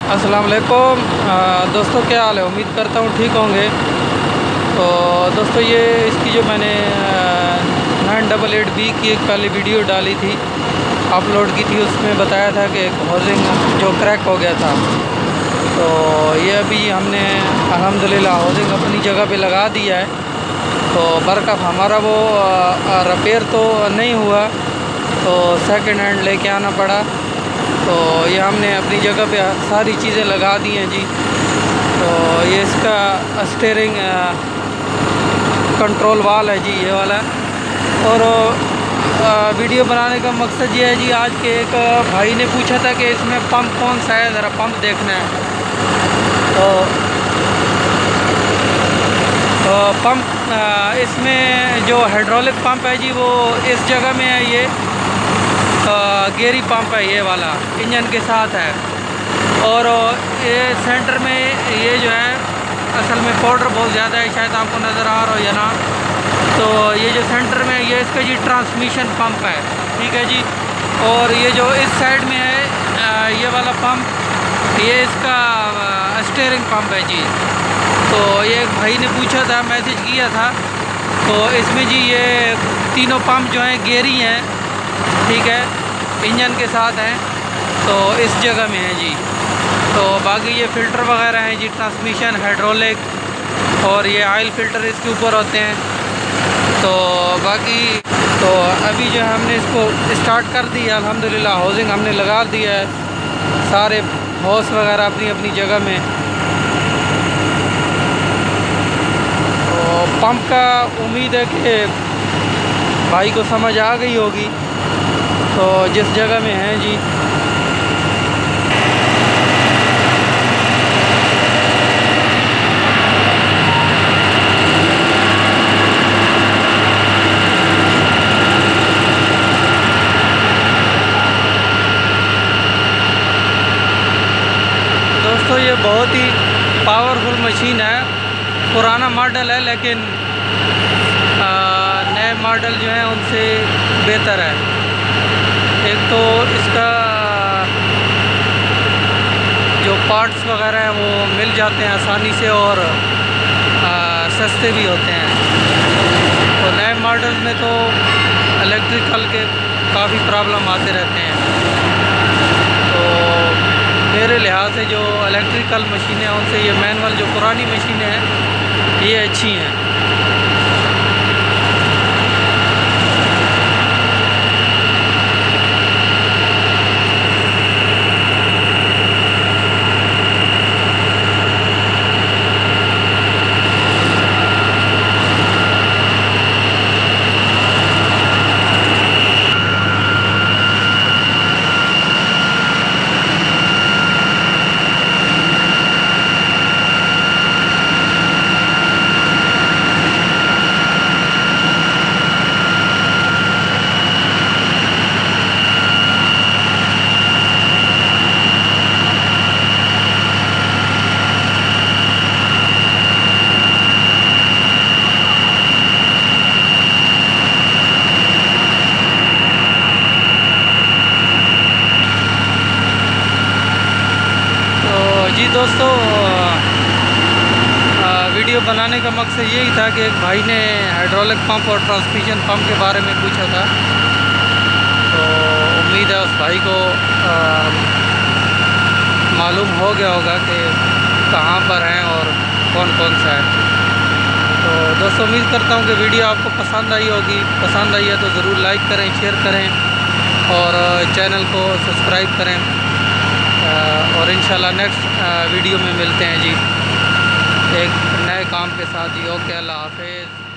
अस्सलाम वालेकुम दोस्तों, क्या हाल है। उम्मीद करता हूँ ठीक होंगे। तो दोस्तों, ये इसकी जो मैंने 988B की एक पहले वीडियो डाली थी, अपलोड की थी, उसमें बताया था कि एक हाउसिंग जो क्रैक हो गया था। तो ये अभी हमने अल्हम्दुलिल्लाह हाउसिंग अपनी जगह पे लगा दिया है। तो बरकत हमारा वो रिपेयर तो नहीं हुआ, तो सेकंड हैंड लेके आना पड़ा। तो ये हमने अपनी जगह पे सारी चीज़ें लगा दी हैं जी। तो ये इसका स्टीयरिंग कंट्रोल वाल है जी, ये वाला। और वीडियो बनाने का मकसद ये है जी, आज के एक भाई ने पूछा था कि इसमें पंप कौन सा है, ज़रा पंप देखना है। तो पंप इसमें जो हाइड्रोलिक पंप है जी, वो इस जगह में है। ये गेरी पंप है, ये वाला इंजन के साथ है। और ये सेंटर में ये जो है, असल में पाउडर बहुत ज़्यादा है, शायद आपको नज़र आ रहा हो या ना। तो ये जो सेंटर में ये इसका जी ट्रांसमिशन पंप है, ठीक है जी। और ये जो इस साइड में है ये वाला पंप, ये इसका स्टीयरिंग पंप है जी। तो ये एक भाई ने पूछा था, मैसेज किया था। तो इसमें जी ये तीनों पंप जो हैं गेरी हैं, ठीक है, इंजन के साथ हैं। तो इस जगह में है जी। तो बाकी ये फ़िल्टर वगैरह हैं जी, ट्रांसमिशन, हाइड्रोलिक, और ये ऑयल फ़िल्टर इसके ऊपर होते हैं। तो बाकी तो अभी जो है हमने इसको स्टार्ट कर दिया अल्हम्दुलिल्लाह। हाउसिंग हमने लगा दिया है, सारे हॉस वगैरह अपनी अपनी जगह में। तो पंप का उम्मीद है कि भाई को समझ आ गई होगी। तो जिस जगह में है जी, दोस्तों ये बहुत ही पावरफुल मशीन है। पुराना मॉडल है, लेकिन नए मॉडल जो हैं उनसे बेहतर है। एक तो इसका जो पार्ट्स वगैरह हैं वो मिल जाते हैं आसानी से, और सस्ते भी होते हैं। तो नए मॉडल में तो इलेक्ट्रिकल के काफ़ी प्रॉब्लम आते रहते हैं। तो मेरे लिहाज से जो इलेक्ट्रिकल मशीनें हैं उनसे ये मैनुअल जो पुरानी मशीनें हैं ये अच्छी हैं। जी दोस्तों, वीडियो बनाने का मकसद यही था कि एक भाई ने हाइड्रोलिक पंप और ट्रांसमिशन पंप के बारे में पूछा था। तो उम्मीद है उस भाई को मालूम हो गया होगा कि कहाँ पर हैं और कौन कौन सा है। तो दोस्तों, उम्मीद करता हूँ कि वीडियो आपको पसंद आई होगी। पसंद आई है तो ज़रूर लाइक करें, शेयर करें, और चैनल को सब्सक्राइब करें। और इंशाल्लाह नेक्स्ट वीडियो में मिलते हैं जी, एक नए काम के साथ जी। ओके, अल्लाह हाफिज़।